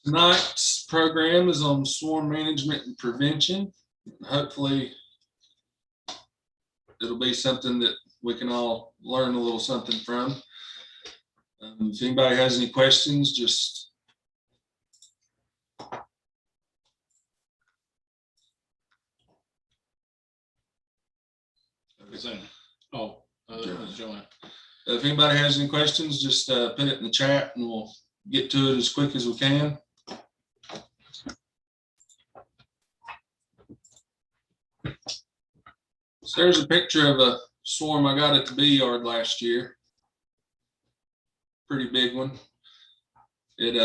Tonight's program is on swarm management and prevention. Hopefully it'll be something that we can all learn a little something from. If anybody has any questions, just Joanne. If anybody has any questions, just put it in the chat and we'll get to it as quick as we can. So there's a picture of a swarm I got at the bee yard last year. Pretty big one. It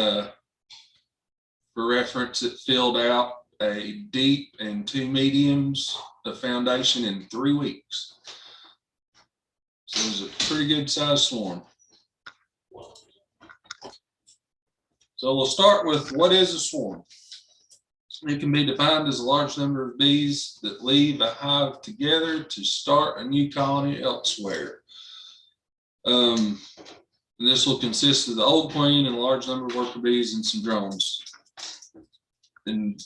for reference, it filled out a deep and 2 mediums of foundation in 3 weeks. So it was a pretty good sized swarm. So we'll start with what is a swarm. It can be defined as a large number of bees that leave a hive together to start a new colony elsewhere. And this will consist of the old queen and a large number of worker bees and some drones. And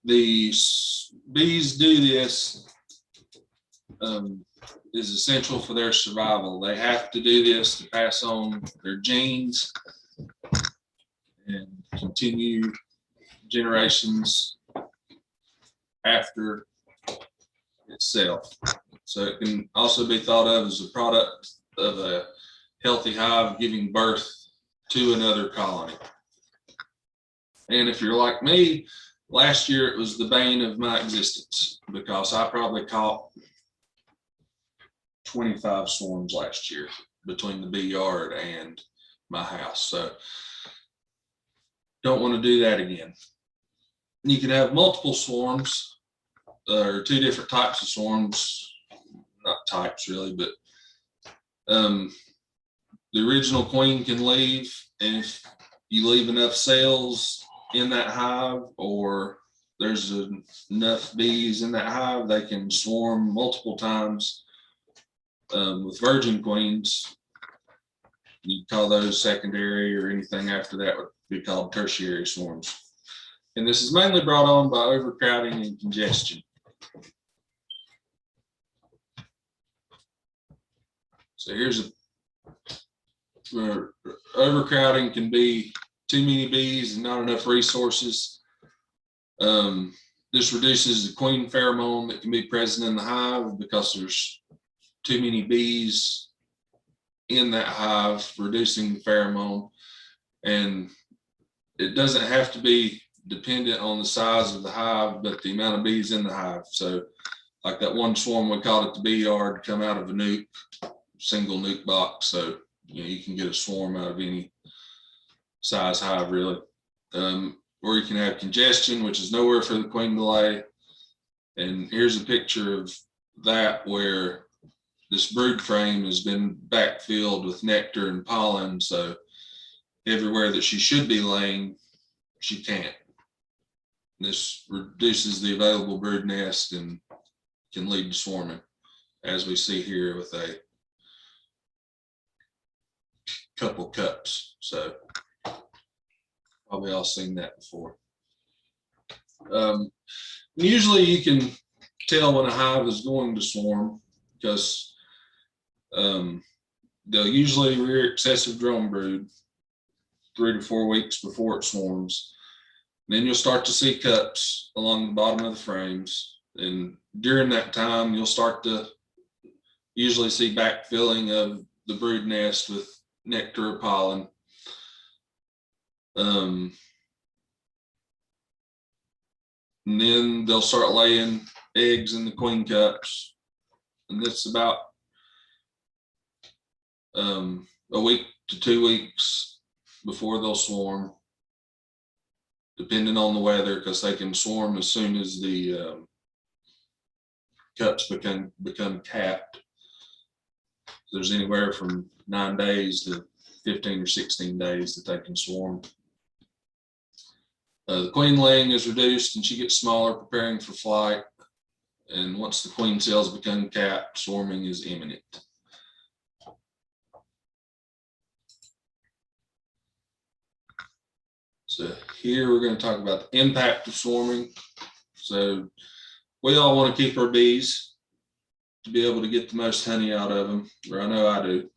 the bees do this is essential for their survival. They have to do this to pass on their genes and continue generations after itself. So it can also be thought of as a product of a healthy hive giving birth to another colony. And if you're like me, last year it was the bane of my existence because I probably caught 25 swarms last year between the bee yard and my house. So don't want to do that again. You can have multiple swarms or 2 different types of swarms, not types really, but the original queen can leave, and if you leave enough cells in that hive or there's enough bees in that hive, they can swarm multiple times. With virgin queens, you call those secondary, or anything after that would be called tertiary swarms. And this is mainly brought on by overcrowding and congestion. So here's overcrowding can be too many bees and not enough resources. This reduces the queen pheromone that can be present in the hive because there's too many bees in that hive, reducing the pheromone. And it doesn't have to be dependent on the size of the hive, but the amount of bees in the hive. So like that one swarm we caught at the bee yard come out of a nuke, single nuke box. So you can get a swarm out of any size hive really. Or you can have congestion, which is nowhere for the queen to lay. And here's a picture of that where this brood frame has been backfilled with nectar and pollen. So everywhere that she should be laying, she can't. This reduces the available brood nest and can lead to swarming, as we see here with a couple cups. So probably all seen that before. Usually you can tell when a hive is going to swarm because they'll usually rear excessive drone brood 3 to 4 weeks before it swarms. Then you'll start to see cups along the bottom of the frames. And during that time, you'll start to usually see backfilling of the brood nest with nectar or pollen. And then they'll start laying eggs in the queen cups. And that's about a week to 2 weeks before they'll swarm, depending on the weather, because they can swarm as soon as the cups become capped. There's anywhere from 9 days to 15 or 16 days that they can swarm. The queen laying is reduced and she gets smaller, preparing for flight. And once the queen cells become capped, swarming is imminent. So here we're going to talk about the impact of swarming. So we all want to keep our bees to be able to get the most honey out of them, or I know I do.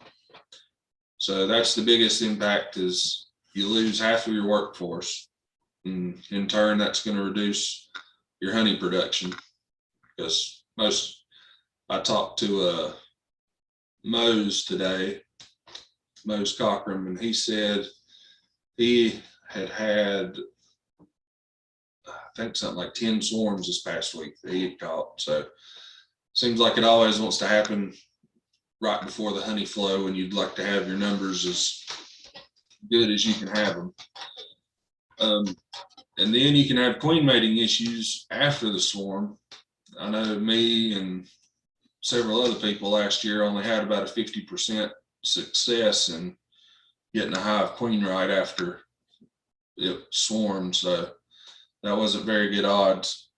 So that's the biggest impact, is you lose half of your workforce. And in turn, that's going to reduce your honey production, because I talked to Mose today, Mose Cochran, and he said he had I think something like 10 swarms this past week that he had caught. So seems like it always wants to happen right before the honey flow, and you'd like to have your numbers as good as you can have them. And then you can have queen mating issues after the swarm. I know me and several other people last year only had about a 50% success in getting a hive queen right after it swarmed. So that wasn't very good odds.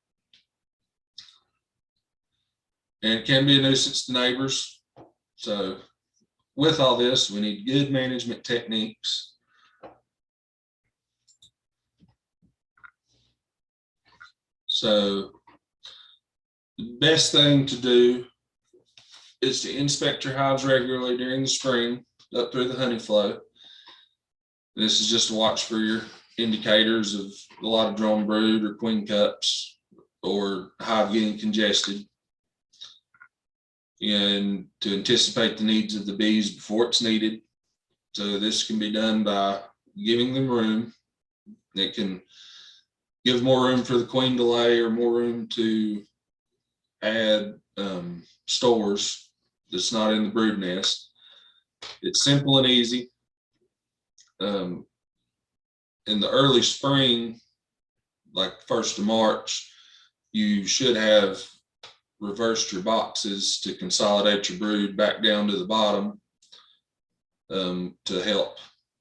And it can be a nuisance to neighbors. So with all this, we need good management techniques. So the best thing to do is to inspect your hives regularly during the spring up through the honey flow. This is just to watch for your indicators of a lot of drone brood or queen cups or hive getting congested, and to anticipate the needs of the bees before it's needed. So this can be done by giving them room. It can give more room for the queen to lay, or more room to add stores that's not in the brood nest. It's simple and easy. In the early spring, like 1st of March, you should have reversed your boxes to consolidate your brood back down to the bottom, to help,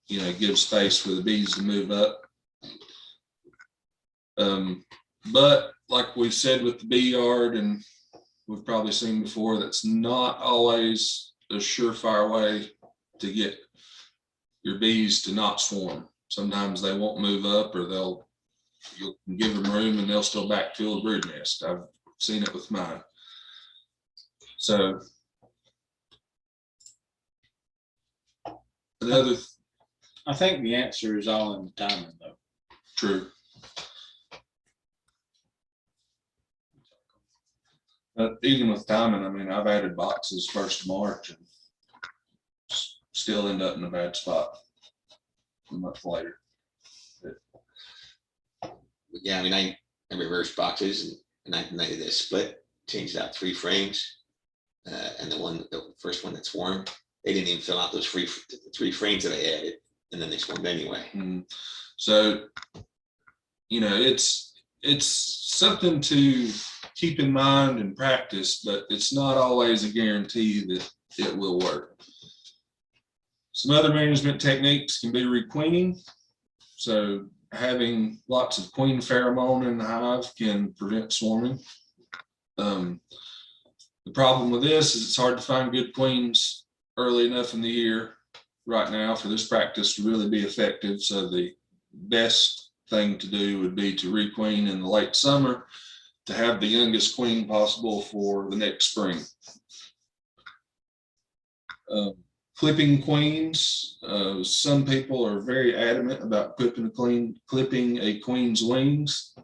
give space for the bees to move up. But like we said with the bee yard, and we've probably seen before, that's not always a surefire way to get your bees to not swarm. Sometimes they won't move up, or you'll give them room and they'll still backfill the brood nest. I've seen it with mine. So I think the answer is all in the timing, though. True. But even with timing, I mean, I've added boxes 1st of March and still end up in a bad spot a month later. Yeah, I mean, I reversed boxes, and I did a split, changed out 3 frames, and the first one that swarmed, they didn't even fill out those 3 frames that I added, and then they swarmed anyway. So, it's something to keep in mind and practice, but it's not always a guarantee that it will work. Some other management techniques can be requeening. So having lots of queen pheromone in the hive can prevent swarming. The problem with this is it's hard to find good queens early enough in the year right now for this practice to really be effective. So the best thing to do would be to requeen in the late summer to have the youngest queen possible for the next spring. Clipping queens. Some people are very adamant about clipping a queen's wings,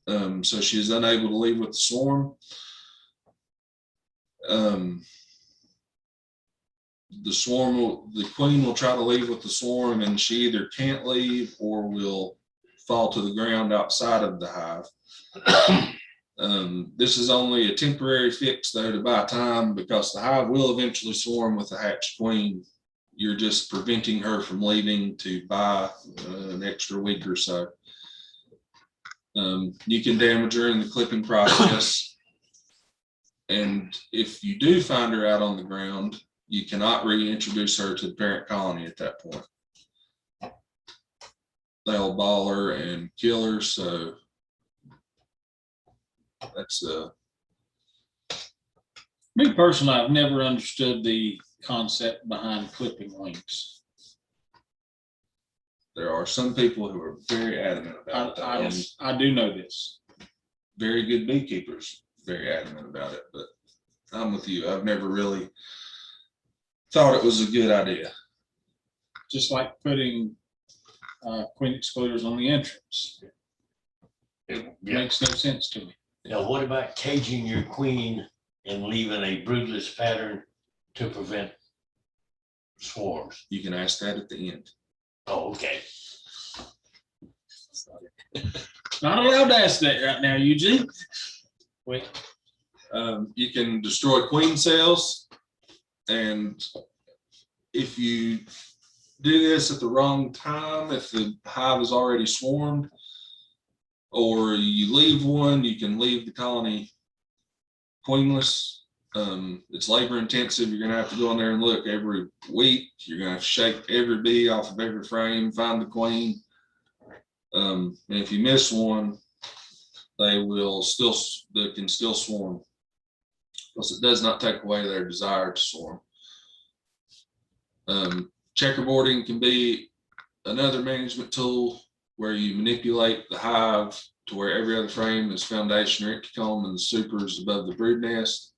so she is unable to leave with the swarm. The queen will try to leave with the swarm, and she either can't leave or will fall to the ground outside of the hive. This is only a temporary fix, though, to buy time, because the hive will eventually swarm with a hatched queen. You're just preventing her from leaving to buy an extra week or so. You can damage her in the clipping process. And if you do find her out on the ground, you cannot reintroduce her to the parent colony at that point. They'll ball her and kill her. So that's Me personally, I've never understood the concept behind clipping wings. There are some people who are very adamant about it, and I do know this. very good beekeepers very adamant about it. But I'm with you. I've never really thought it was a good idea. Just like putting queen excluders on the entrance. Yeah. Makes no sense to me. Now, what about caging your queen and leaving a broodless pattern to prevent swarms? You can ask that at the end. Oh, okay. Not allowed to ask that right now, Eugene. Wait, You can destroy queen cells, and if you do this at the wrong time, if the hive is already swarmed, or you leave one, you can leave the colony queenless. It's labor intensive. You're gonna have to go in there and look every week. You're gonna have to shake every bee off of every frame, find the queen. And if you miss one, they can still swarm, because it does not take away their desire to swarm. Checkerboarding can be another management tool where you manipulate the hive to where every other frame is foundation or empty comb and the super is above the brood nest.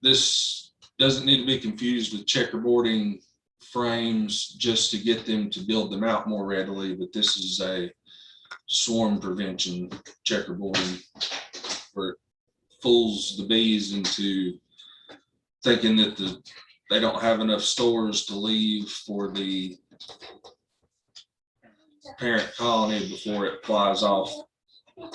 This doesn't need to be confused with checkerboarding frames just to get them to build them out more readily, but this is a swarm prevention checkerboarding where it fools the bees into thinking that they don't have enough stores to leave for the parent colony before it flies off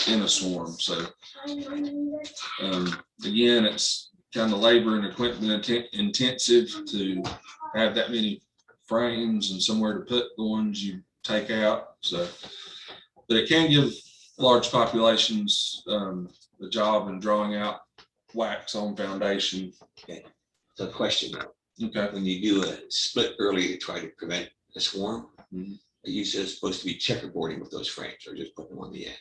in a swarm. So again, it's kind of labor and equipment intensive to have that many frames and somewhere to put the ones you take out. So, but it can give large populations the job in drawing out wax on foundation. So question though, Okay. when you do a split early to try to prevent a swarm, Mhm. are you just supposed to be checkerboarding with those frames or just putting them on the end?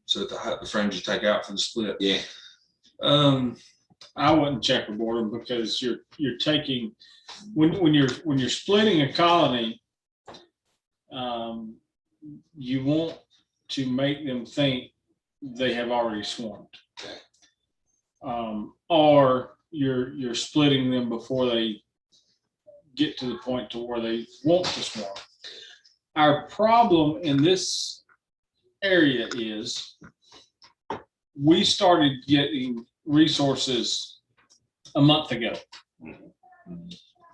So the frames you take out for the split. Yeah. I wouldn't checkerboard them because you're taking when you're splitting a colony, you want to make them think they have already swarmed. Okay. Or you're splitting them before they get to the point to where they want to swarm. Our problem in this area is we started getting resources a month ago.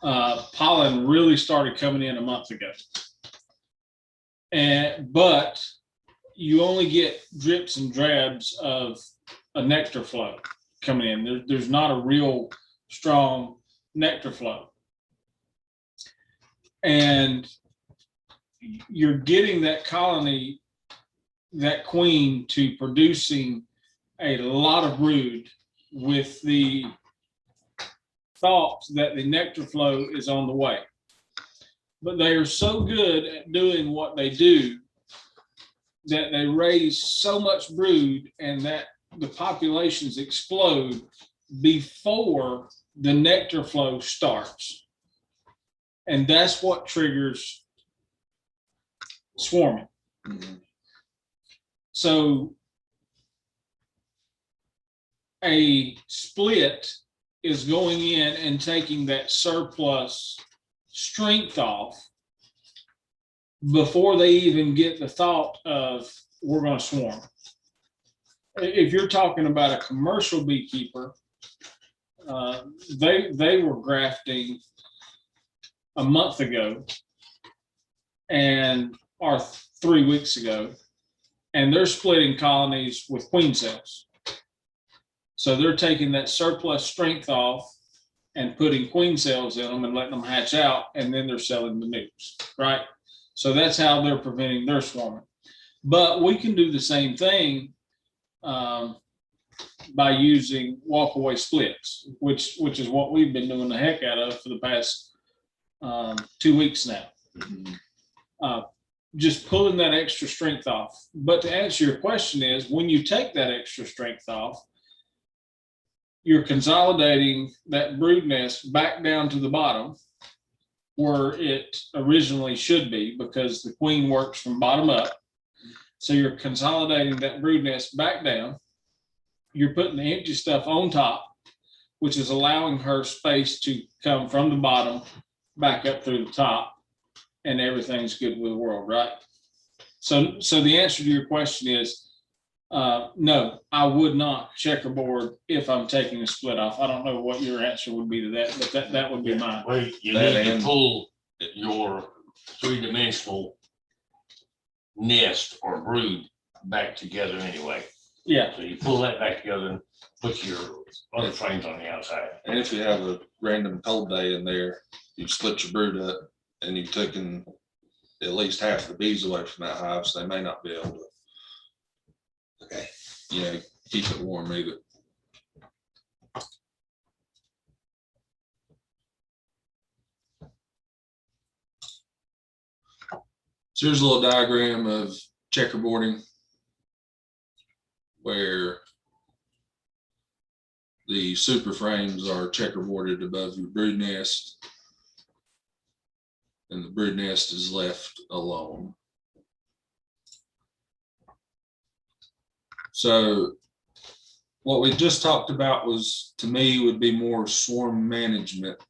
Pollen really started coming in a month ago. But you only get drips and drabs of a nectar flow coming in. There's not a real strong nectar flow. And you're getting that colony, that queen, to producing a lot of brood with the thought that the nectar flow is on the way. But they are so good at doing what they do that they raise so much brood and that the populations explode before the nectar flow starts. And that's what triggers swarming. Mm-hmm. So a split is going in and taking that surplus strength off before they even get the thought of we're going to swarm. If you're talking about a commercial beekeeper, they were grafting a month ago or 3 weeks ago, and they're splitting colonies with queen cells. So they're taking that surplus strength off and putting queen cells in them and letting them hatch out, and then they're selling the nukes, right? So that's how they're preventing their swarming. But we can do the same thing by using walkaway splits, which is what we've been doing the heck out of for the past 2 weeks now. Mm-hmm. Just pulling that extra strength off. But to answer your question is, when you take that extra strength off, you're consolidating that brood nest back down to the bottom, where it originally should be, because the queen works from bottom up. So you're consolidating that brood nest back down. You're putting the empty stuff on top, which is allowing her space to come from the bottom back up through the top, and everything's good with the world, right? So the answer to your question is, no, I would not checkerboard if I'm taking a split off. I don't know what your answer would be to that, but that would be mine. Well, you That need to and- pull your three-dimensional nest or brood back together anyway. Yeah, So you pull that back together and put your other frames on the outside. And if you have a random cold day in there, you split your brood up and you've taken at least half the bees away from that hive, so they may not be able to, Okay, keep it warm either. So here's a little diagram of checkerboarding where the super frames are checkerboarded above your brood nest, and the brood nest is left alone. So what we just talked about was, to me, would be more swarm management.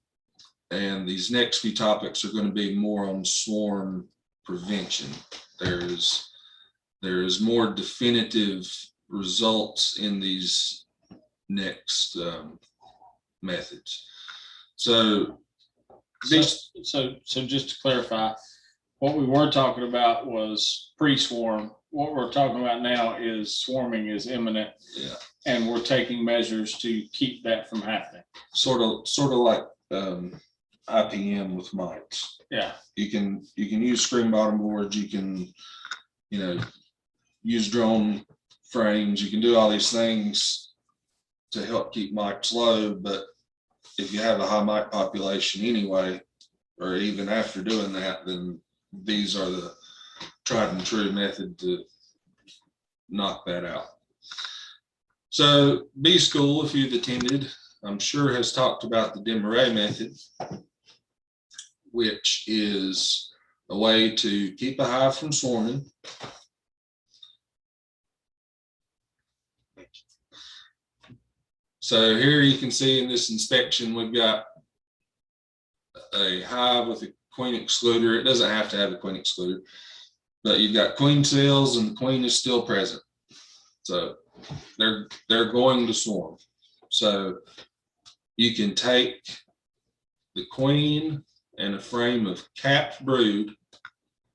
And these next few topics are going to be more on swarm prevention. There is more definitive results in these next methods. So just to clarify, what we were talking about was pre-swarm. What we're talking about now is swarming is imminent. Yeah. And we're taking measures to keep that from happening. sort of like IPM with mites. Yeah. You can use screen bottom boards. You can, use drone frames. You can do all these things to help keep mites low. But if you have a high mite population anyway, or even after doing that, then these are the tried and true method to knock that out. So Bee School, if you've attended, I'm sure has talked about the Demarest method, which is a way to keep a hive from swarming. So here you can see in this inspection, we've got a hive with a queen excluder. It doesn't have to have a queen excluder, but you've got queen cells and the queen is still present. So they're going to swarm. So you can take the queen and a frame of capped brood,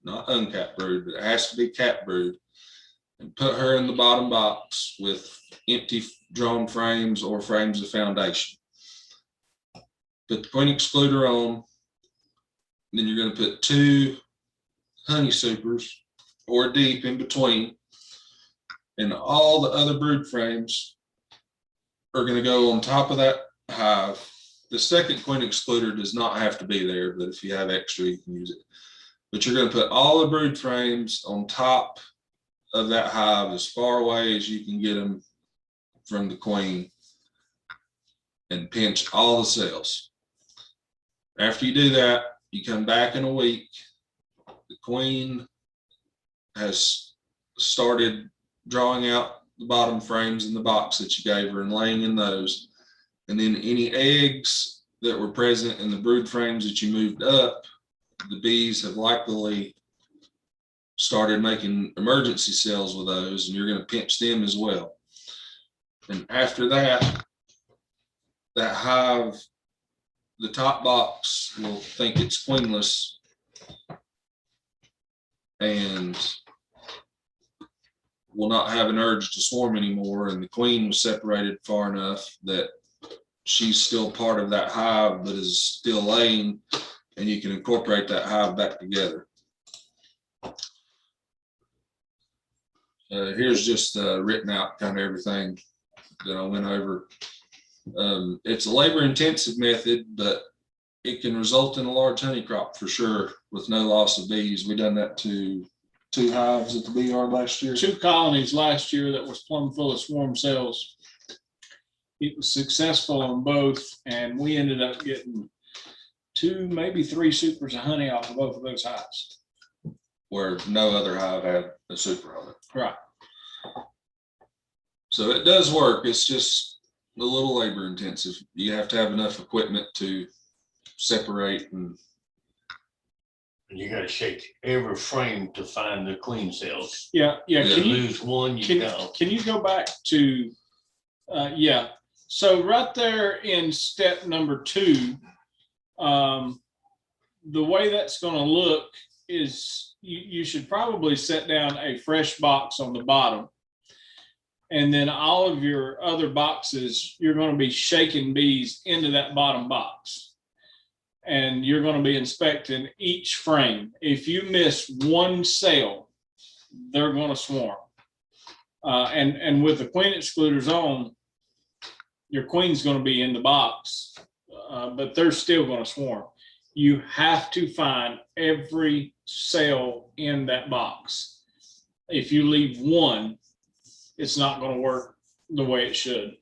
not uncapped brood, but it has to be capped brood, and put her in the bottom box with empty drone frames or frames of foundation. Put the queen excluder on, then you're going to put 2 honey supers or deep in between, and all the other brood frames are going to go on top of that hive. The second queen excluder does not have to be there, but if you have extra, you can use it. But you're going to put all the brood frames on top of that hive as far away as you can get them from the queen, and pinch all the cells. After you do that, you come back in a week. The queen has started drawing out the bottom frames in the box that you gave her and laying in those. And then any eggs that were present in the brood frames that you moved up, the bees have likely started making emergency cells with those, and you're going to pinch them as well. And after that, that hive, the top box will think it's queenless and will not have an urge to swarm anymore. And the queen was separated far enough that she's still part of that hive, but is still laying, and you can incorporate that hive back together. Here's just written out kind of everything that I went over. It's a labor intensive method, but it can result in a large honey crop for sure with no loss of bees. We done that to 2 hives at the bee yard last year. 2 colonies last year that was plumb full of swarm cells. It was successful on both, and we ended up getting 2, maybe 3 supers of honey off of both of those hives. where no other hive had a super on it. Right. So it does work. It's just a little labor intensive. You have to have enough equipment to separate and You gotta shake every frame to find the queen cells. Yeah. Yeah. Can you Lose one, you go. can you go back to yeah. So right there in step number 2, the way that's going to look is you should probably set down a fresh box on the bottom. And then all of your other boxes, you're going to be shaking bees into that bottom box. And you're going to be inspecting each frame. If you miss one cell, they're going to swarm. And with the queen excluders on, your queen's going to be in the box, but they're still going to swarm. You have to find every cell in that box. If you leave one, it's not going to work the way it should.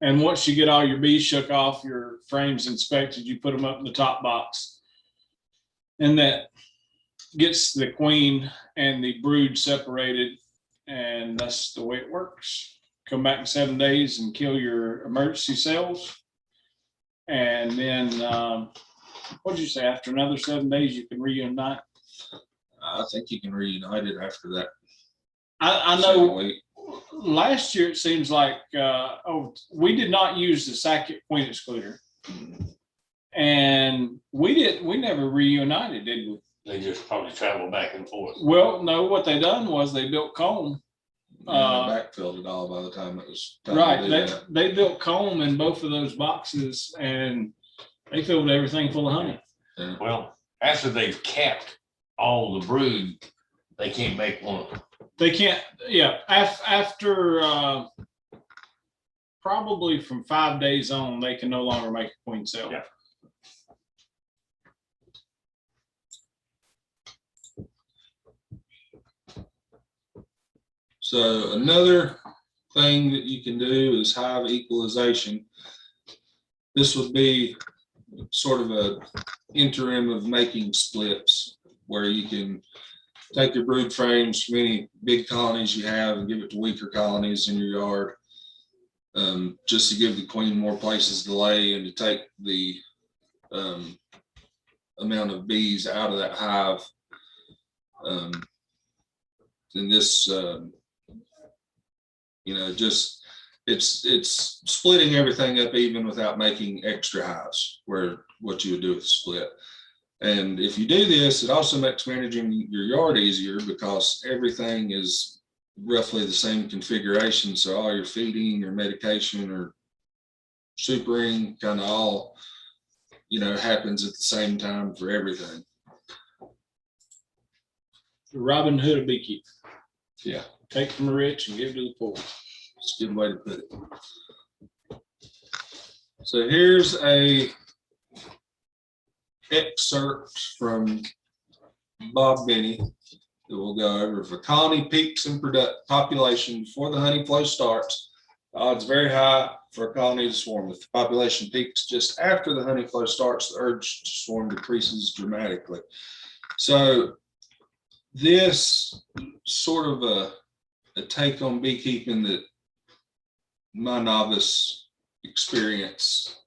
And once you get all your bees shook off, your frames inspected, you put them up in the top box. And that gets the queen and the brood separated. And that's the way it works. Come back in 7 days and kill your emergency cells. And then, what did you say? After another 7 days, you can reunite? I think you can reunite it after that. I know last year it seems like, we did not use the Sackett queen excluder. And we never reunited, did we? They just probably travel back and forth. Well, no, what they done was they built comb. They backfilled it all by the time it was time Right. to do that. They built comb in both of those boxes and they filled everything full of honey. Yeah. Well, after they've capped all the brood, they can't make one. They can't, yeah, after probably from 5 days on, they can no longer make a queen cell. Yeah. So another thing that you can do is hive equalization. This would be sort of a interim of making splits where you can take your brood frames from any big colonies you have and give it to weaker colonies in your yard, just to give the queen more places to lay and to take the amount of bees out of that hive. And this, just it's splitting everything up even without making extra hives, where what you would do with a split. And if you do this, it also makes managing your yard easier because everything is roughly the same configuration. So all your feeding, your medication, or supering kind of all, happens at the same time for everything. The Robin Hood of beekeeping. Yeah. Take from the rich and give to the poor. It's a good way to put it. So here's a excerpt from Bob Benny that we'll go over. If a colony peaks in population before the honey flow starts, the odds very high for a colony to swarm. If the population peaks just after the honey flow starts, the urge to swarm decreases dramatically. So this sort of a take on beekeeping that my novice experience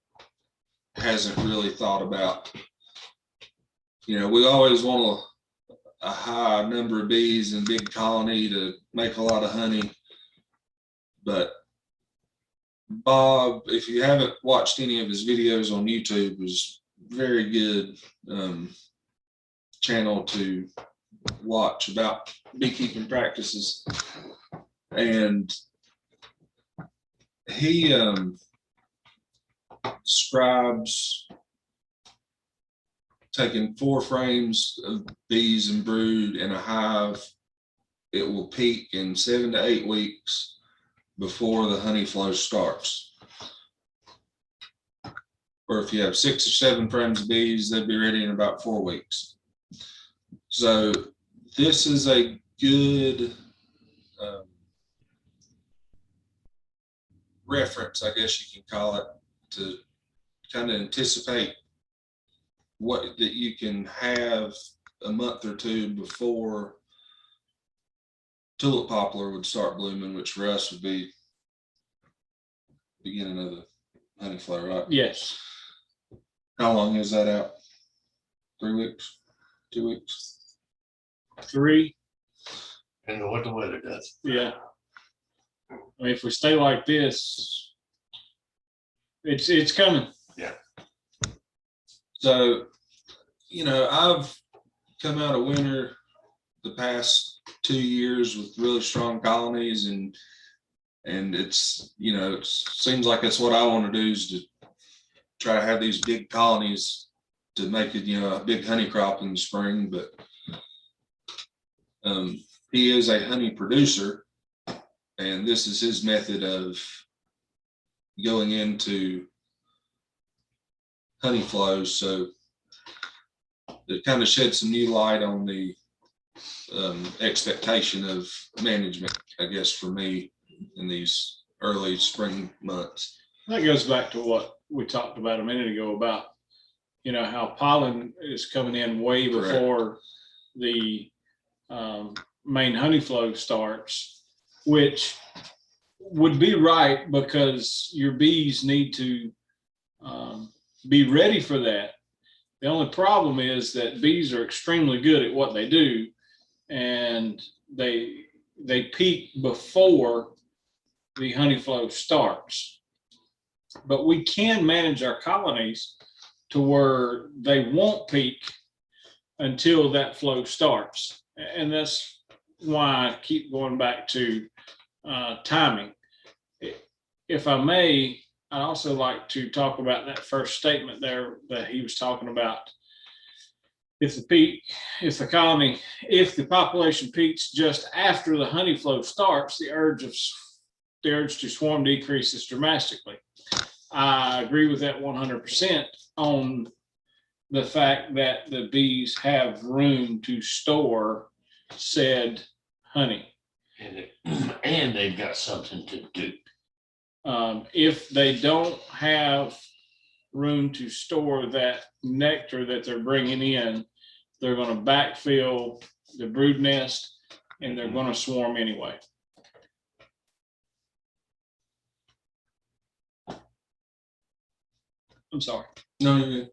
hasn't really thought about. We always want a high number of bees in big colony to make a lot of honey. But Bob, if you haven't watched any of his videos on YouTube, is very good channel to watch about beekeeping practices. And he describes taking 4 frames of bees and brood in a hive. It will peak in 7 to 8 weeks before the honey flow starts. Or if you have 6 or 7 frames of bees, they'd be ready in about 4 weeks. So this is a good reference, I guess you can call it, to kind of anticipate what that you can have a month or two before tulip poplar would start blooming, which for us would be beginning of the honey flow, right? Yes, How long is that out? 3 weeks? 2 weeks? 3. And what the weather does. Yeah. I mean, if we stay like this, it's coming. So, you know, I've come out of winter the past 2 years with really strong colonies, and it's, you know, it seems like that's what I want to do, is to try to have these big colonies to make it, you know, a big honey crop in the spring. But he is a honey producer, and this is his method of going into honey flows. So it kind of shed some new light on the expectation of management, I guess, for me in these early spring months. That goes back to what we talked about a minute ago about, you know, how pollen is coming in way Correct. before the main honey flow starts, which would be right because your bees need to be ready for that. The only problem is that bees are extremely good at what they do, and they peak before the honey flow starts. But we can manage our colonies to where they won't peak until that flow starts. And that's why I keep going back to timing. If I may, I'd also like to talk about that first statement there that he was talking about. If the population peaks just after the honey flow starts, the urge to swarm decreases dramatically. I agree with that 100% on the fact that the bees have room to store said honey. And they've got something to do. If they don't have room to store that nectar that they're bringing in, they're going to backfill the brood nest and they're going to swarm anyway. I'm sorry. No, you're good.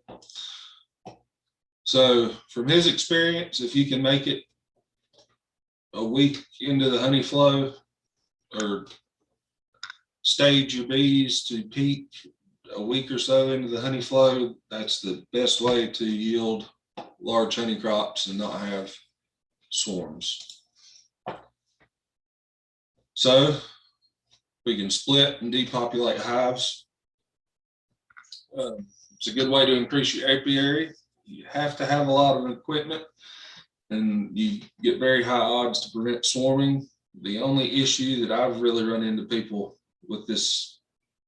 So from his experience, if you can make it a week into the honey flow, or stage your bees to peak a week or so into the honey flow, that's the best way to yield large honey crops and not have swarms. So we can split and depopulate hives. It's a good way to increase your apiary. You have to have a lot of equipment, and you get very high odds to prevent swarming. The only issue that I've really run into people with this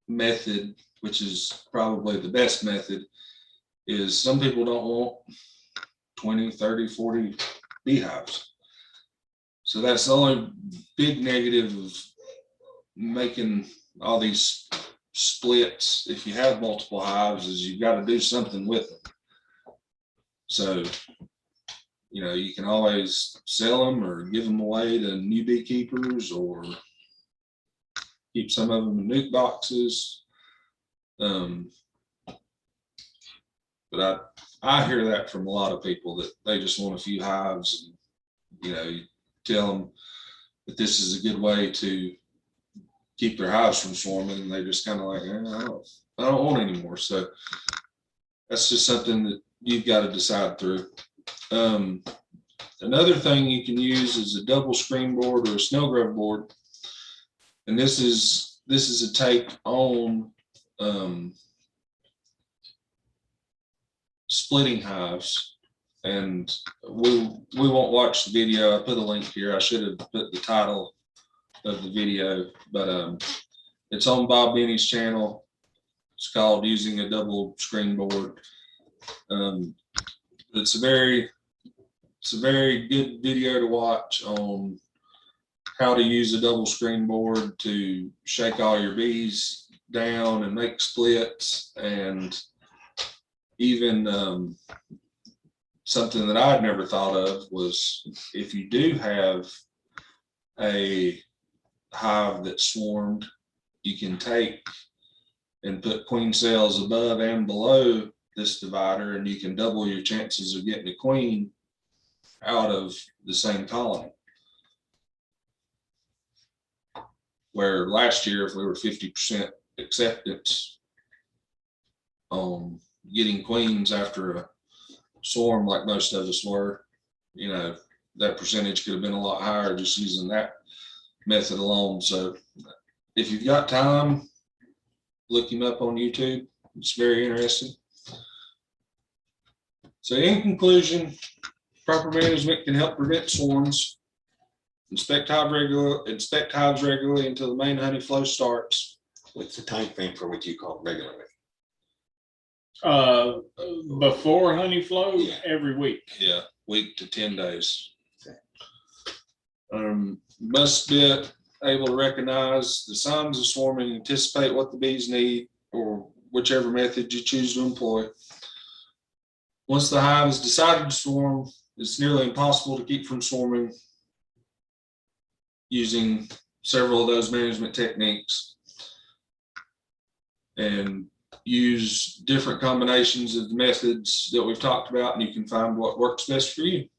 method, which is probably the best method, is some people don't want 20, 30, 40 beehives. So that's the only big negative of making all these splits. If you have multiple hives, is you've got to do something with them. So, you know, you can always sell them or give them away to new beekeepers, or keep some of them in nuke boxes. But I hear that from a lot of people, that they just want a few hives, and, you know, you tell them that this is a good way to keep their hives from swarming, and they just kind of like, I don't want any more. So that's just something that you've got to decide through. Another thing you can use is a double screen board or a snail grove board, and this is a take on splitting hives. And we won't watch the video. I put a link here. I should have put the title of the video, but it's on Bob Benny's channel. It's called Using a Double Screen Board. It's a very good video to watch on how to use a double screen board to shake all your bees down and make splits. And even something that I'd never thought of was if you do have a hive that swarmed, you can take and put queen cells above and below this divider, and you can double your chances of getting a queen out of the same colony. Where last year, if we were 50% acceptance on getting queens after a swarm like most of us were, you know, that percentage could have been a lot higher just using that method alone. So if you've got time, look him up on YouTube. It's very interesting. So in conclusion, proper management can help prevent swarms. Inspect hives regularly until the main honey flow starts. What's the time frame for what you call regularly? Before honey flow, Yeah. every week. Yeah, week to 10 days. Okay. Must be able to recognize the signs of swarming, anticipate what the bees need, or whichever method you choose to employ. Once the hive has decided to swarm, it's nearly impossible to keep from swarming using several of those management techniques, and use different combinations of the methods that we've talked about, and you can find what works best for you.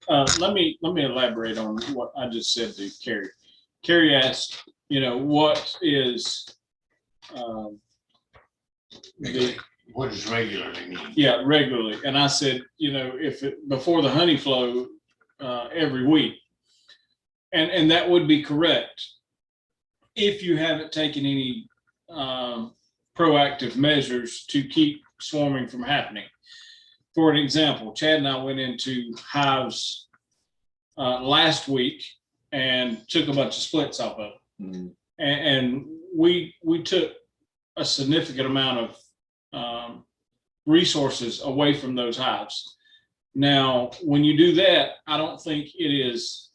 Let me elaborate on what I just said to Carrie. Carrie asked, what is What does regularly mean? yeah, regularly. And I said, if it before the honey flow, every week. And that would be correct if you haven't taken any proactive measures to keep swarming from happening. For an example, Chad and I went into hives last week and took a bunch of splits off of them. And we took a significant amount of resources away from those hives. Now, when you do that, I don't think it is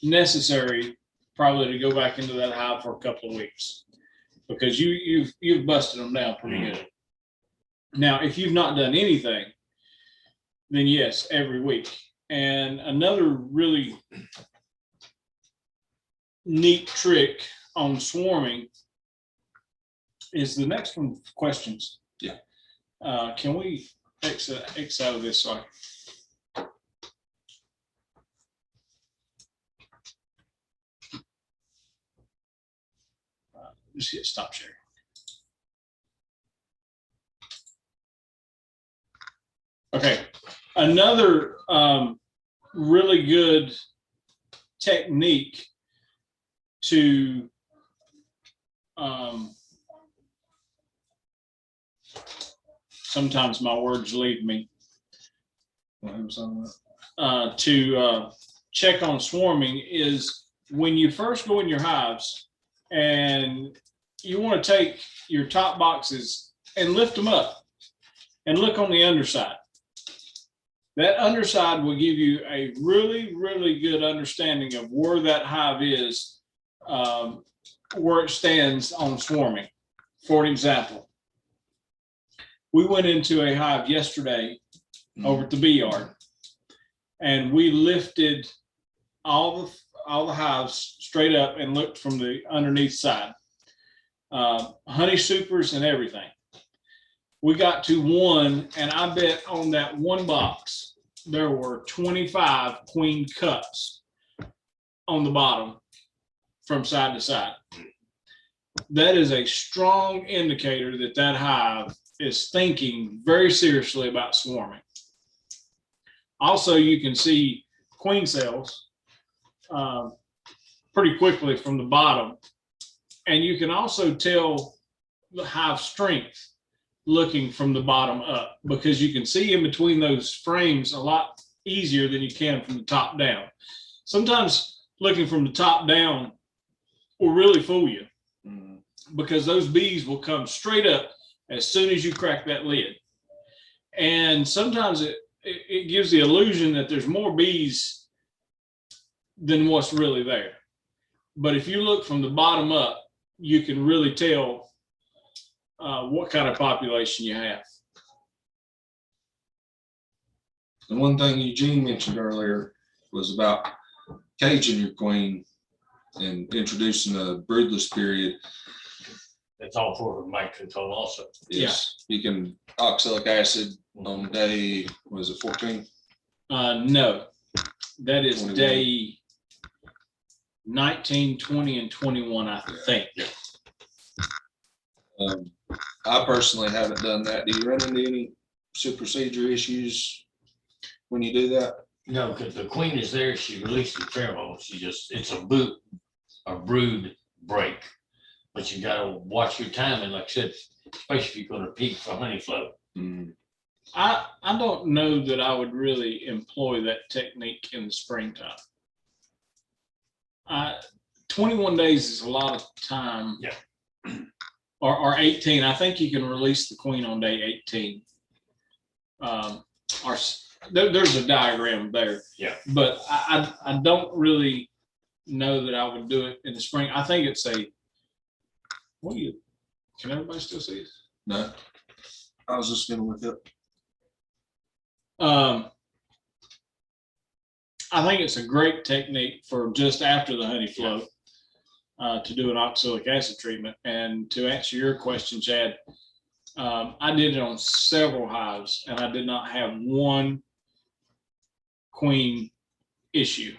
necessary probably to go back into that hive for a couple of weeks, because you've busted them down pretty good. Now, if you've not done anything, then yes, every week. And another really neat trick on swarming is the next one. Questions? Yeah. Can we X out of this? Sorry. Just hit stop sharing. Okay. Another really good technique to sometimes my words leave me, to check on swarming is when you first go in your hives and you want to take your top boxes and lift them up and look on the underside. That underside will give you a really, really good understanding of where that hive is, where it stands on swarming. For example, we went into a hive yesterday over at the bee yard, and we lifted all the hives straight up and looked from the underneath side, honey supers and everything. We got to one, and I bet on that one box there were 25 queen cups on the bottom from side to side. That is a strong indicator that that hive is thinking very seriously about swarming. Also, you can see queen cells pretty quickly from the bottom, and you can also tell the hive strength looking from the bottom up, because you can see in between those frames a lot easier than you can from the top down. Sometimes looking from the top down will really fool you, because those bees will come straight up as soon as you crack that lid. And sometimes it gives the illusion that there's more bees than what's really there. But if you look from the bottom up, you can really tell what kind of population you have. And one thing Eugene mentioned earlier was about caging your queen and introducing a broodless period. That's all for mite control also. Yes, you can oxalic acid on day, was it 14? No, that is 21. day 19, 20, and 21, I think. I personally haven't done that. Do you run into any supersedure issues when you do that? No, because the queen is there, she releases pheromones, it's a brood break. But you gotta watch your timing, like I said, especially if you're gonna peak for honey flow. I don't know that I would really employ that technique in the springtime. 21 days is a lot of time. Yeah. Or 18. I think you can release the queen on day 18. There's a diagram there. Yeah. But I don't really know that I would do it in the spring. I think it's can everybody still see it? No. I was just gonna look up. I think it's a great technique for just after the honey flow to do an oxalic acid treatment. And to answer your question, Chad, I did it on several hives and I did not have one queen issue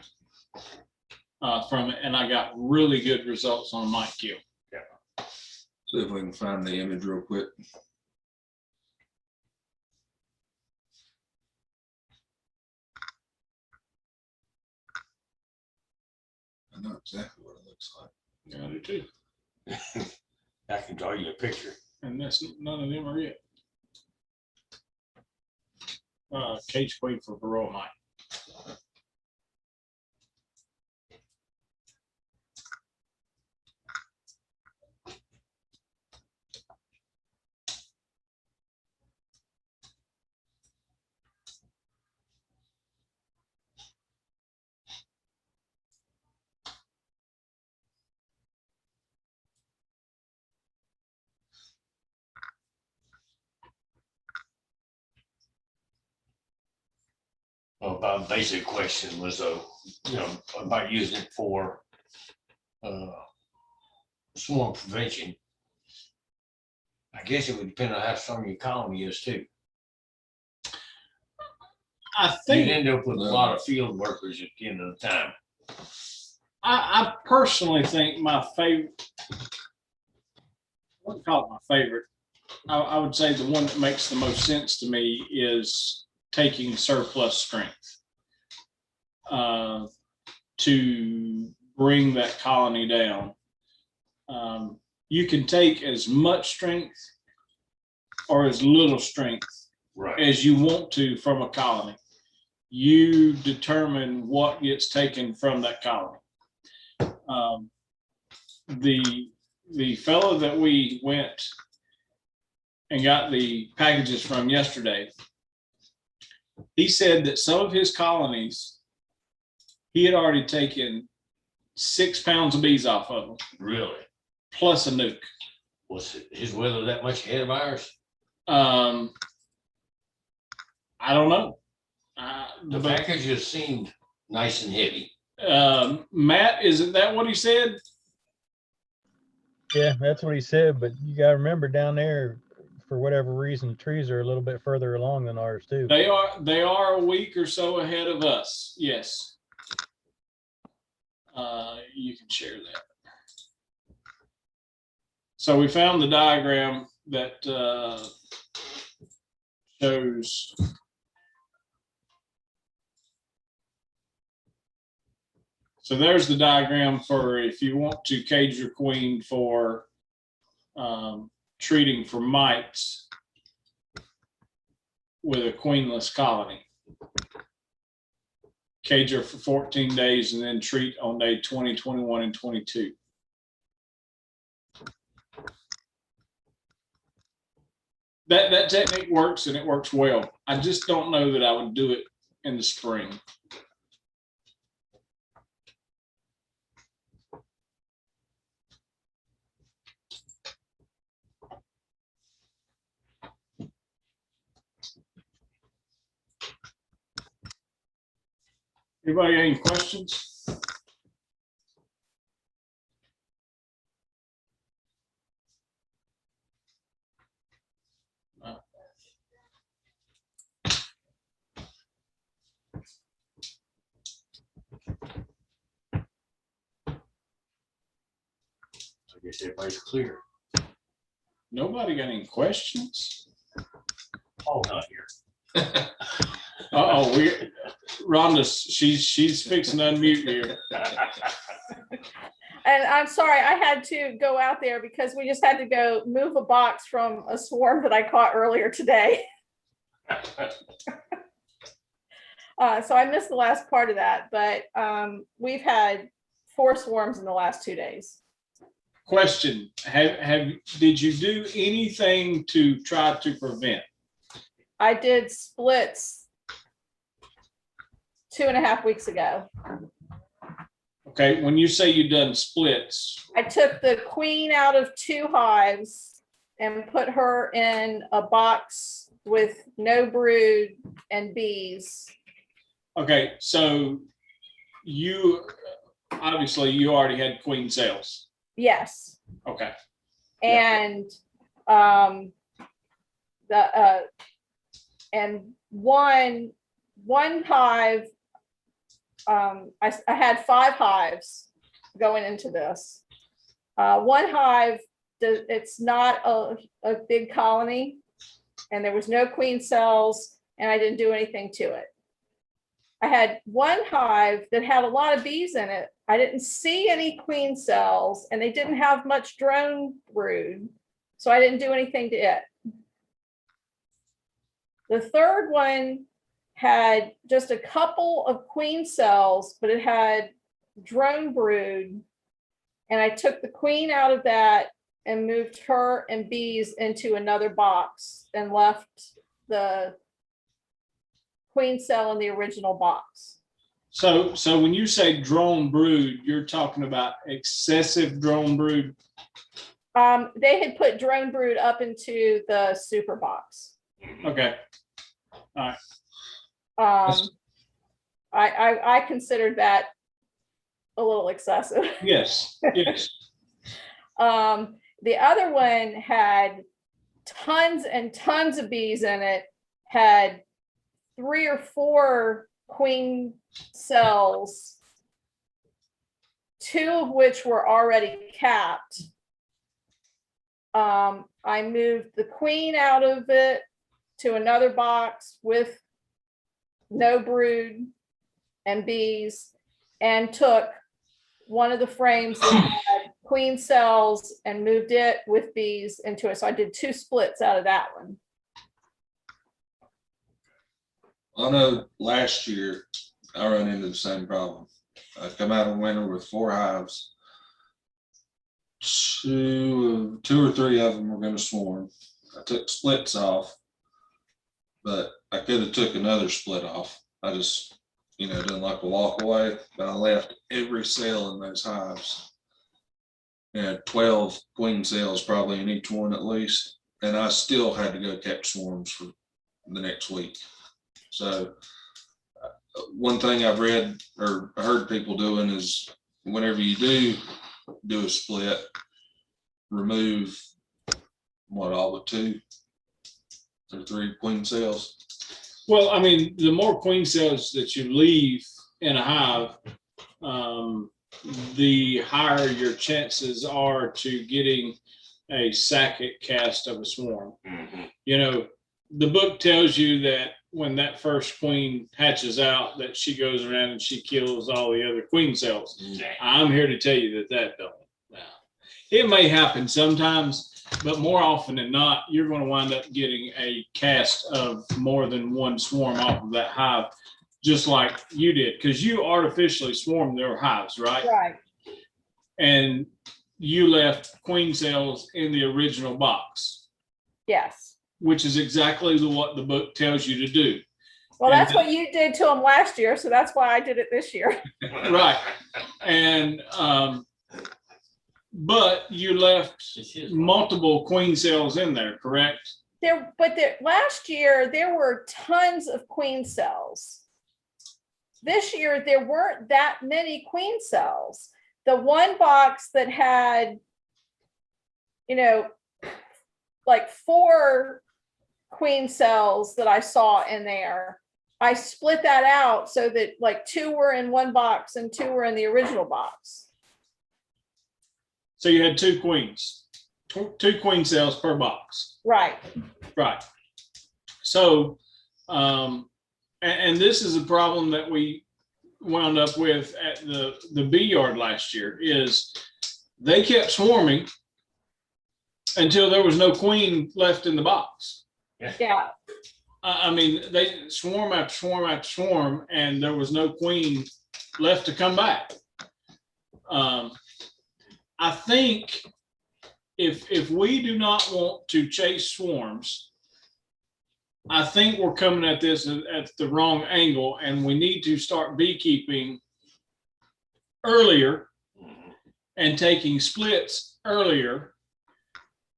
from it. And I got really good results on mite kill. See if we can find the image real quick. I know exactly what it looks like. Yeah, I do too. I can draw you a picture. And none of them are it. Cage queen for varroa mite. Well, my basic question was, about using it for swarm prevention. I guess it would depend on how strong your colony is too. I You'd think end up with a lot of field workers at the end of the time. I personally think my favorite, I wouldn't call it my favorite. I would say the one that makes the most sense to me is taking surplus strength to bring that colony down. You can take as much strength or as little strength Right. as you want to from a colony. You determine what gets taken from that colony. The fellow that we went and got the packages from yesterday, he said that some of his colonies, he had already taken 6 pounds of bees off of them, Really? plus a nuke. Was his weather that much ahead of ours? I don't know. The packages seemed nice and heavy. Matt, isn't that what he said? Yeah, that's what he said, but you gotta remember down there, for whatever reason, trees are a little bit further along than ours too. They are a week or so ahead of us. Yes. You can share that. So we found the diagram that shows so there's the diagram for if you want to cage your queen for treating for mites with a queenless colony. Cage her for 14 days and then treat on day 20, 21, and 22. That technique works and it works well. I just don't know that I would do it in the spring. Anybody got any questions? I guess everybody's clear. Nobody got any questions? Oh, not here. Uh-oh, Rhonda, she's fixing to unmute here. And I'm sorry, I had to go out there because we just had to go move a box from a swarm that I caught earlier today. So I missed the last part of that, but we've had 4 swarms in the last 2 days. Question, did you do anything to try to prevent? I did splits 2.5 weeks ago. Okay, when you say you done splits, I took the queen out of 2 hives and put her in a box with no brood and bees. okay, so you, obviously you already had queen cells. Yes. Okay, And one hive, I had 5 hives going into this. One hive, it's not a big colony, and there was no queen cells, and I didn't do anything to it. I had one hive that had a lot of bees in it. I didn't see any queen cells, and they didn't have much drone brood, so I didn't do anything to it. The third one had just a couple of queen cells, but it had drone brood, and I took the queen out of that and moved her and bees into another box and left the queen cell in the original box. so when you say drone brood, you're talking about excessive drone brood? They had put drone brood up into the super box. Okay, I considered that a little excessive. yes, yes. The other one had tons and tons of bees in it, had 3 or 4 queen cells, 2 of which were already capped. I moved the queen out of it to another box with no brood and bees, and took one of the frames that had queen cells and moved it with bees into it. So I did 2 splits out of that one. I know last year I run into the same problem. I come out of winter with 4 hives. 2 or 3 of them were going to swarm. I took splits off, but I could have took another split off. I just, didn't like to walk away, but I left every cell in those hives. And 12 queen cells probably in each one at least. And I still had to go catch swarms for the next week. So one thing I've read or heard people doing is whenever you do a split, remove all but 2 or 3 queen cells. Well, I mean, the more queen cells that you leave in a hive, the higher your chances are to getting a sacket cast of a swarm. Mhm. The book tells you that when that first queen hatches out, that she goes around and she kills all the other queen cells. I'm here to tell you that don't. It may happen sometimes, but more often than not, you're going to wind up getting a cast of more than one swarm off of that hive, just like you did, because you artificially swarmed their hives, right? Right. And you left queen cells in the original box, Yes. which is exactly what the book tells you to do. Well, And that's what you did to them last year, so that's why I did it this year. Right. And, but you left multiple queen cells in there, correct? Last year there were tons of queen cells. this year there weren't that many queen cells. The one box that had, like 4 queen cells that I saw in there, I split that out so that like 2 were in one box and 2 were in the original box. So you had 2 queens, 2 queen cells per box. Right. Right. So, and this is a problem that we wound up with at the bee yard last year, is they kept swarming until there was no queen left in the box. Yeah. I mean, they swarm after swarm after swarm, and there was no queen left to come back. I think if we do not want to chase swarms, I think we're coming at this at the wrong angle, and we need to start beekeeping earlier and taking splits earlier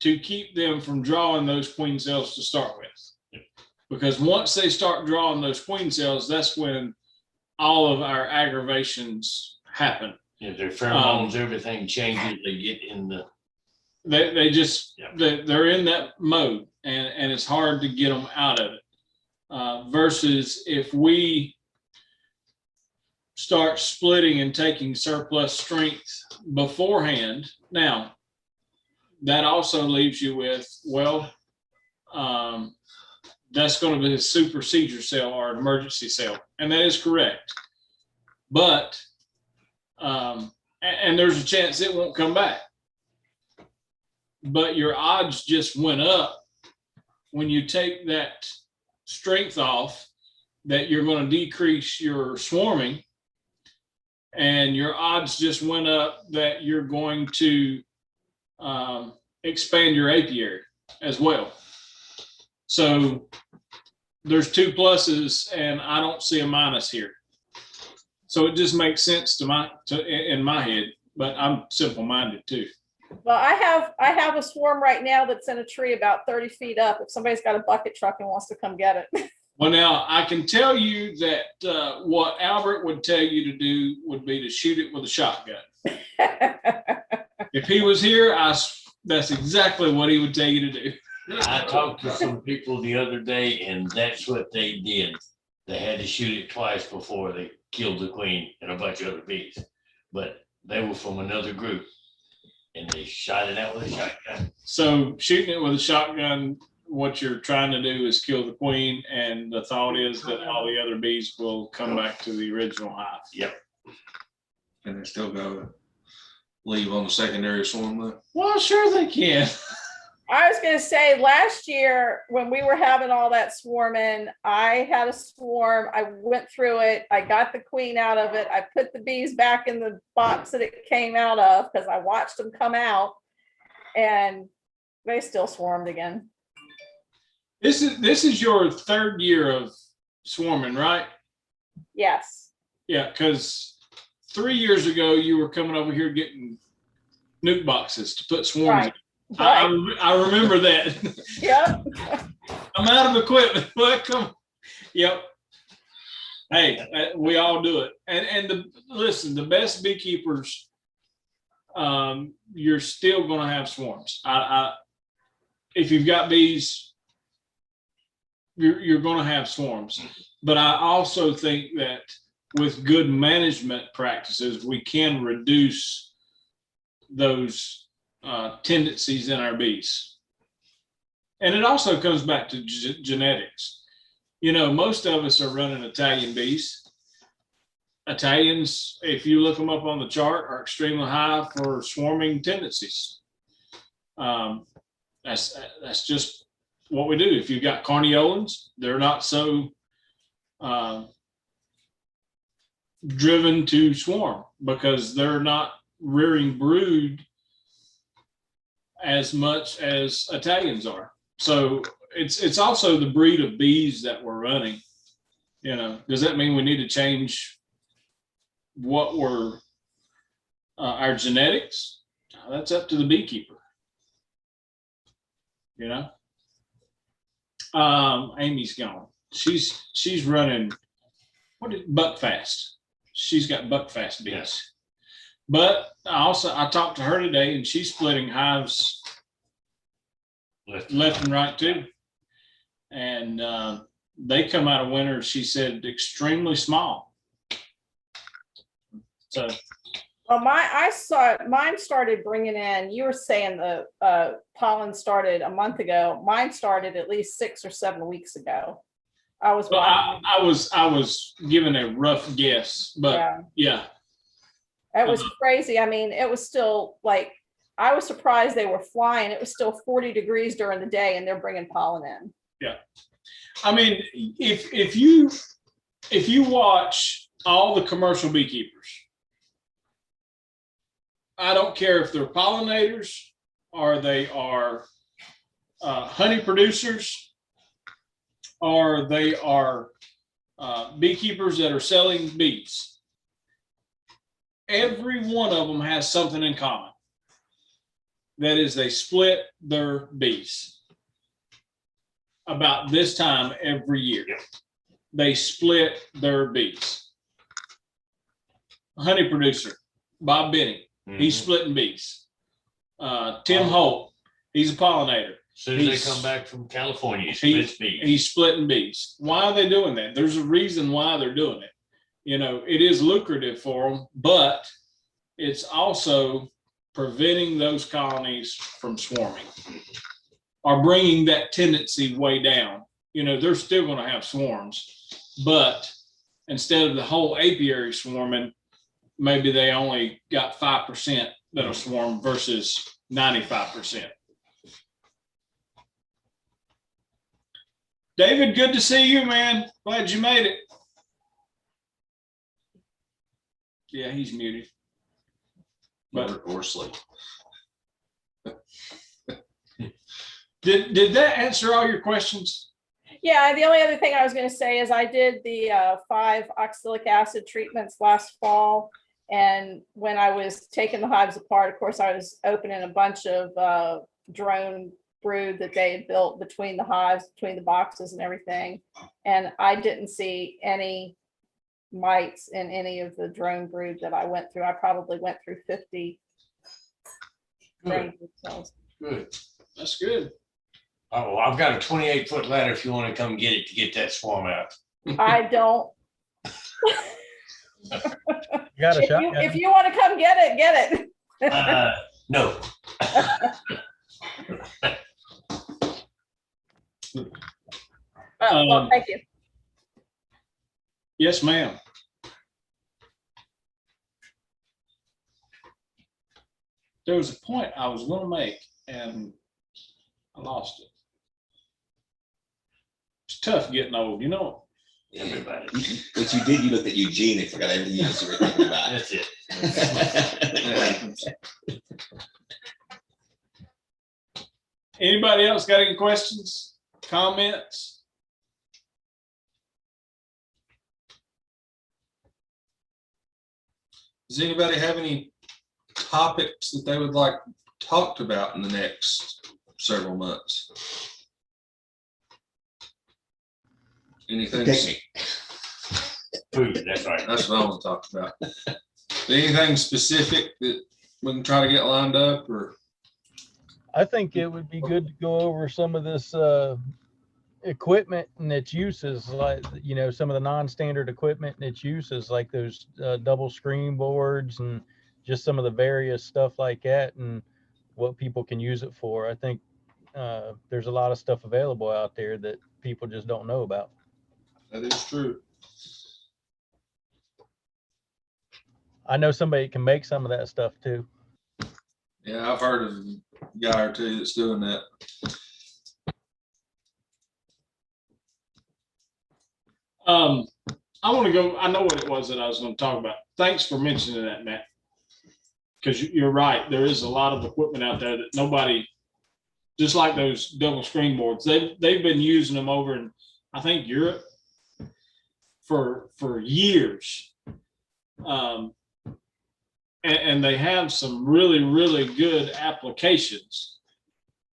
to keep them from drawing those queen cells to start with. Because once they start drawing those queen cells, that's when all of our aggravations happen. Yeah, their pheromones, everything changes. They get in the. They just, they're in that mode, and it's hard to get them out of it. Versus if we start splitting and taking surplus strength beforehand. Now, that also leaves you with, well, that's going to be a super seizure cell or an emergency cell. And that is correct. But, and there's a chance it won't come back. But your odds just went up when you take that strength off, that you're going to decrease your swarming, and your odds just went up that you're going to expand your apiary as well. So there's 2 pluses, and I don't see a minus here. So it just makes sense in my head, but I'm simple-minded too. Well, I have a swarm right now that's in a tree about 30 feet up. If somebody's got a bucket truck and wants to come get it. Well, now I can tell you that what Albert would tell you to do would be to shoot it with a shotgun. If he was here, that's exactly what he would tell you to do. I talked to some people the other day, and that's what they did. They had to shoot it twice before they killed the queen and a bunch of other bees. But they were from another group, and they shot it out with a shotgun. So shooting it with a shotgun, what you're trying to do is kill the queen, and the thought is that all the other bees will come back to the original hive. Yep. And they still go leave on the secondary swarm though. Well, sure they can. I was going to say, last year when we were having all that swarming, I had a swarm. I went through it. I got the queen out of it. I put the bees back in the box that it came out of because I watched them come out, and they still swarmed again. This is your 3rd year of swarming, right? Yes. Yeah, because 3 years ago you were coming over here getting nuke boxes to put swarms Right. in. I remember that. Yep. I'm out of equipment. Welcome. Yep. Hey, we all do it. And listen, the best beekeepers, you're still going to have swarms. If you've got bees, you're going to have swarms. But I also think that with good management practices, we can reduce those tendencies in our bees. And it also comes back to genetics. You know, most of us are running Italian bees. Italians, if you look them up on the chart, are extremely high for swarming tendencies. That's just what we do. If you've got Carniolans, they're not so driven to swarm because they're not rearing brood as much as Italians are. So it's also the breed of bees that we're running. You know, does that mean we need to change what we're our genetics? That's up to the beekeeper. You know, Amy's gone. She's running what is Buckfast? She's got Buckfast bees. Yes. But I talked to her today, and she's splitting hives left and right too. And they come out of winter, she said, extremely small. So Well, mine started bringing in, you were saying the pollen started a month ago. Mine started at least 6 or 7 weeks ago. I was well, watching. I was giving a rough guess, but yeah. It was crazy. I mean, it was still like, I was surprised they were flying. It was still 40 degrees during the day and they're bringing pollen in. Yeah. I mean, if you watch all the commercial beekeepers, I don't care if they're pollinators or they are honey producers or they are beekeepers that are selling bees. Every one of them has something in common. That is, they split their bees about this time every year. They split their bees. A honey producer, Bob Benning, he's splitting bees. Tim Holt, he's a pollinator. As soon as they come back from California, he splits bees. He's splitting bees. Why are they doing that? There's a reason why they're doing it. You know, it is lucrative for them, but it's also preventing those colonies from swarming or bringing that tendency way down. You know, they're still going to have swarms, but instead of the whole apiary swarming, maybe they only got 5% that'll swarm versus 95%. David, good to see you, man. Glad you made it. Yeah, he's muted. But or sleep. did that answer all your questions? Yeah, the only other thing I was going to say is I did the 5 oxalic acid treatments last fall. And when I was taking the hives apart, of course, I was opening a bunch of drone brood that they had built between the hives, between the boxes and everything. And I didn't see any mites in any of the drone brood that I went through. I probably went through 50 drone brood cells. Good. That's good. Oh, well, I've got a 28-foot ladder if you want to come get it to get that swarm out. I don't. You got a shotgun? If you want to come get it. No. Well, thank you. Yes, ma'am. There was a point I was going to make and I lost it. It's tough getting old, you know. Everybody. What you did, you looked at Eugene and forgot everything else you were thinking about. That's it. Anybody else got any questions, comments? Does anybody have any topics that they would like talked about in the next several months? Anything? Picnic. Food, that's right. That's what I want to talk about. Anything specific that we can try to get lined up, or? I think it would be good to go over some of this equipment and its uses, like, you know, some of the non-standard equipment and its uses, like those double screen boards and just some of the various stuff like that and what people can use it for. I think there's a lot of stuff available out there that people just don't know about. That is true. I know somebody can make some of that stuff too. Yeah, I've heard of a guy or two that's doing that. I want to go, I know what it was that I was going to talk about. Thanks for mentioning that, Matt. Because you're right, there is a lot of equipment out there that nobody, just like those double screen boards, they've been using them over in, I think, Europe for years. And they have some really, really good applications,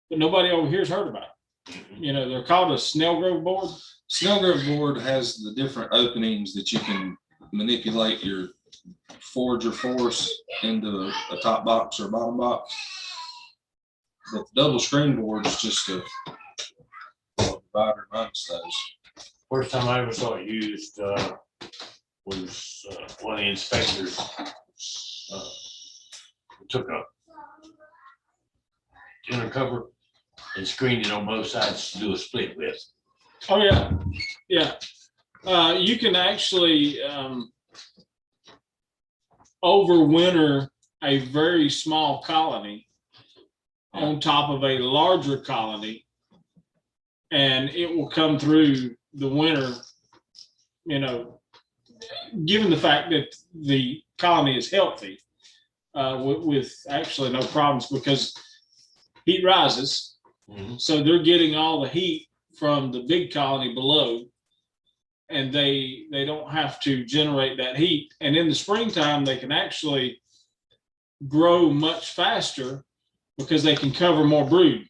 but nobody over here's heard about it. You know, they're called a Snellgrove board. Snow growth board has the different openings that you can manipulate your forge or force into a top box or bottom box. But the double screen board is just a divider amongst those. First time I ever saw it used was one of the inspectors took a inner cover and screened it on both sides to do a split with. Oh, yeah, yeah. You can actually overwinter a very small colony on top of a larger colony, and it will come through the winter, you know, given the fact that the colony is healthy, with actually no problems, because heat rises. Mhm. So they're getting all the heat from the big colony below, and they don't have to generate that heat. And in the springtime, they can actually grow much faster because they can cover more brood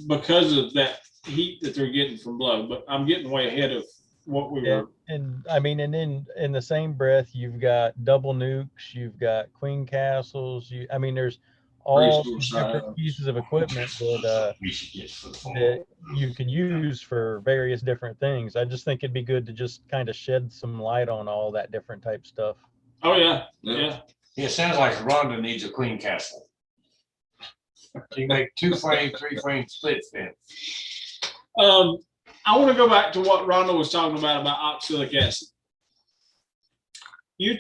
because of that heat that they're getting from below. But I'm getting way ahead of what we were. And I mean, and then in the same breath, you've got double nukes, you've got queen castles. I mean, there's all Resource these different islands. pieces of equipment that We should get for the fall. that you can use for various different things. I just think it'd be good to just kind of shed some light on all that different type stuff. Oh, yeah, Yeah. yeah. Yeah, it sounds like Rhonda needs a queen castle. You make 2-frame, 3-frame splits then. I want to go back to what Rhonda was talking about oxalic acid. You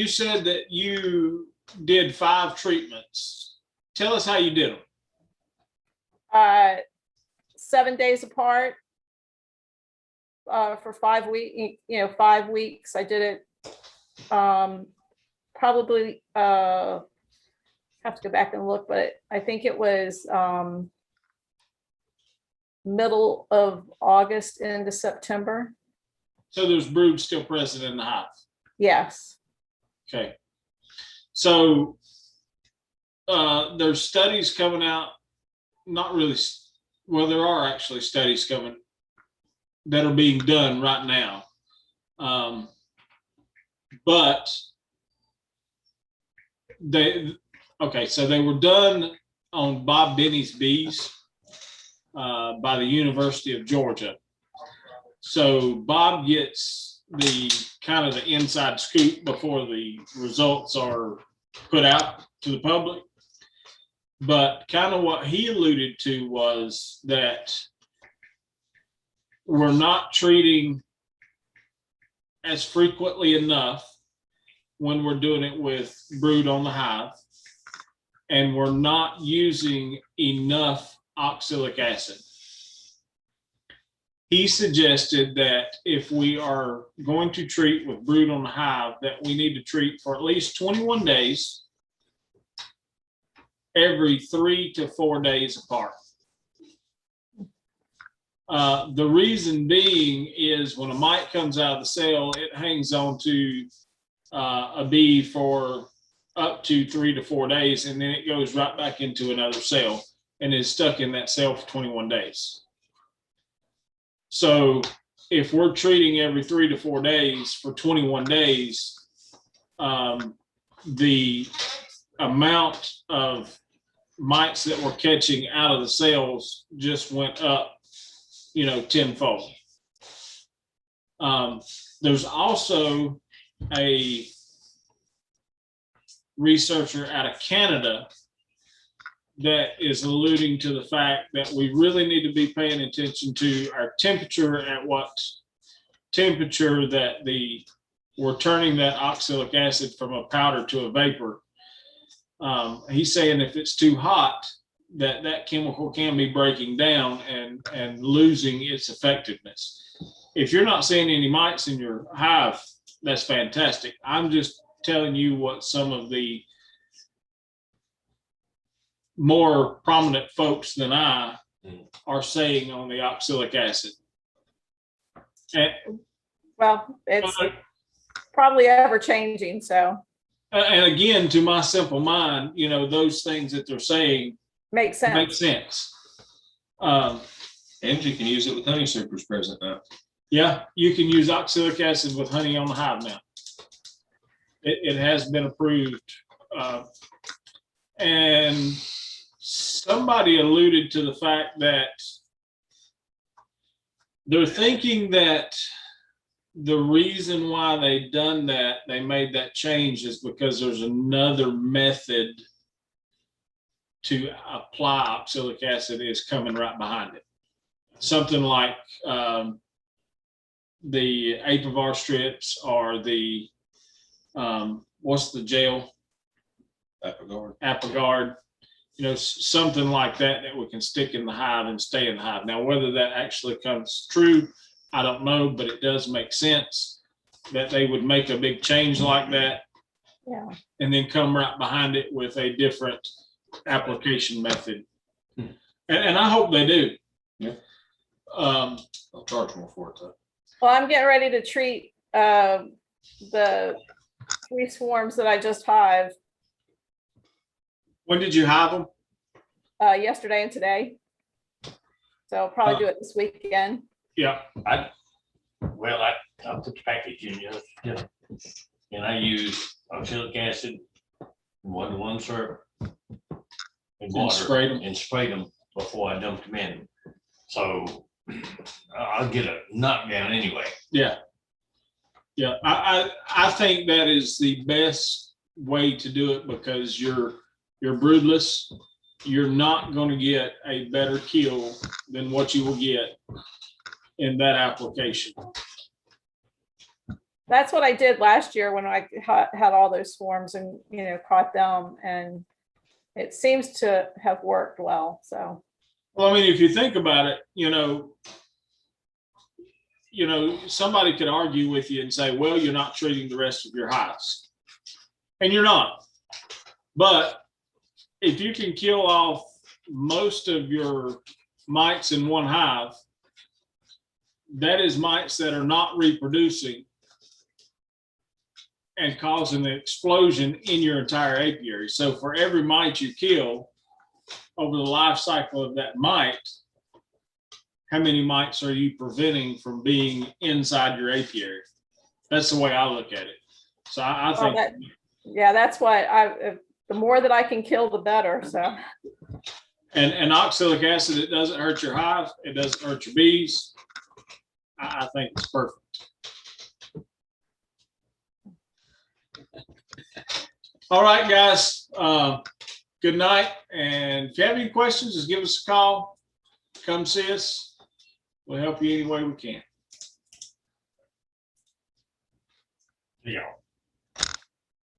said that you did 5 treatments. Tell us how you did them. 7 days apart for 5 weeks, 5 weeks. I did it probably have to go back and look, but I think it was middle of August into September. So there's brood still present in the hive. Yes. Okay. So there's studies coming out, not really, well, there are actually studies coming that are being done right now. But so they were done on Bob Binney's bees by the University of Georgia. So Bob gets the kind of the inside scoop before the results are put out to the public. But kind of what he alluded to was that we're not treating as frequently enough when we're doing it with brood on the hive, and we're not using enough oxalic acid. He suggested that if we are going to treat with brood on the hive, that we need to treat for at least 21 days, every 3 to 4 days apart. The reason being is when a mite comes out of the cell, it hangs on to a bee for up to 3 to 4 days, and then it goes right back into another cell and is stuck in that cell for 21 days. So if we're treating every 3 to 4 days for 21 days, the amount of mites that we're catching out of the cells just went up, 10-fold. There's also a researcher out of Canada that is alluding to the fact that we really need to be paying attention to our temperature, at what temperature that we're turning that oxalic acid from a powder to a vapor. He's saying if it's too hot, that chemical can be breaking down and losing its effectiveness. If you're not seeing any mites in your hive, that's fantastic. I'm just telling you what some of the more prominent folks than I are saying on the oxalic acid. Well, it's probably ever changing. So. And again, to my simple mind, those things that they're saying Makes sense. make sense. And you can use it with honey supers present now. Yeah, you can use oxalic acid with honey on the hive now. It has been approved. And somebody alluded to the fact that they're thinking that the reason why they done that, they made that change, is because there's another method to apply oxalic acid is coming right behind it. Something like the Apivar strips or the what's the gel? Apagard, something like that that we can stick in the hive and stay in the hive. Now, whether that actually comes true, I don't know, but it does make sense that they would make a big change like that. Yeah. And then come right behind it with a different application method. And I hope they do. Yeah. I'll charge more for it though. Well, I'm getting ready to treat the 3 swarms that I just hived When did you hive them? yesterday and today. So I'll probably do it this weekend. Yeah. I put the package in, and I use oxalic acid, 1-to-1 syrup, and water, sprayed them. before I dumped them in. So I'll get a knockdown anyway. Yeah. Yeah. I think that is the best way to do it, because you're broodless. You're not going to get a better kill than what you will get in that application. That's what I did last year when I had all those swarms and, caught them, and it seems to have worked well. So, well, I mean, if you think about it, somebody could argue with you and say, well, you're not treating the rest of your hives, and you're not. But if you can kill off most of your mites in one hive, that is mites that are not reproducing and causing an explosion in your entire apiary. So for every mite you kill over the life cycle of that mite, how many mites are you preventing from being inside your apiary? That's the way I look at it. So I think, that's what the more that I can kill, the better. So, and oxalic acid, it doesn't hurt your hive. It doesn't hurt your bees. I think it's perfect. All right, guys. Good night. And if you have any questions, just give us a call. Come see us. We'll help you any way we can. Yeah.